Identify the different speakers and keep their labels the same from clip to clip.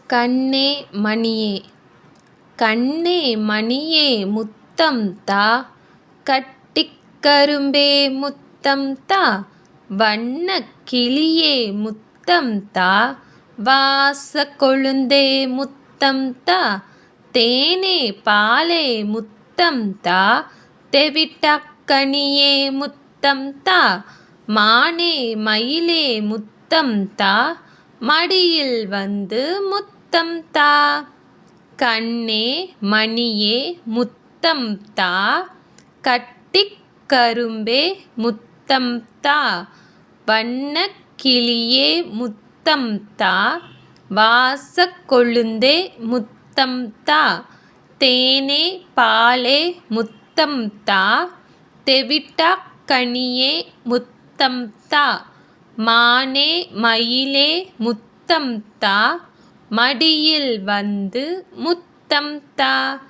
Speaker 1: கண்ணே மணியே கண்ணே மணியே முத்தம் தா, கட்டிக் கரும்பே முத்தம் தா, வண்ணக் கிளியே முத்தம் தா, வாசக் கொழுந்தே முத்தம் தா, தேனே பாலே முத்தம் தா, தெவிட்டாக் கனியே முத்தம் தா, மானே மயிலே முத்தம் தா, மடியில் வந்து முத்தம் தா. கண்ணே மணியே முத்தம் தா, கட்டிக் கரும்பே முத்தம் தா, வண்ணக் கிளியே முத்தம் தா, வாசக் கொழுந்தே முத்தம் தா, தேனே பாலே முத்தம் தா, தெவிட்டாக் கனியே முத்தம் தா, மானே மயிலே முத்தம் தா, மடியில் வந்து முத்தம் தா.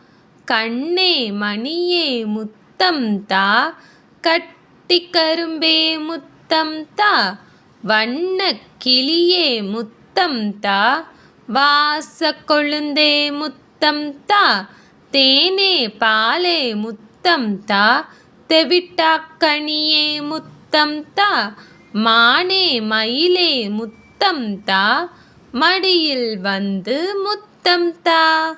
Speaker 1: கண்ணே மணியே முத்தம் தா, கட்டிக் கரும்பே முத்தம் தா, வண்ணக் கிளியே முத்தம் தா, வாசக் கொழுந்தே முத்தம் தா, தேனே பாலே முத்தம் தா, தெவிட்டாக் கனியே முத்தம் தா, மானே மயிலே முத்தம் தா, மடியில் வந்து முத்தம் தா.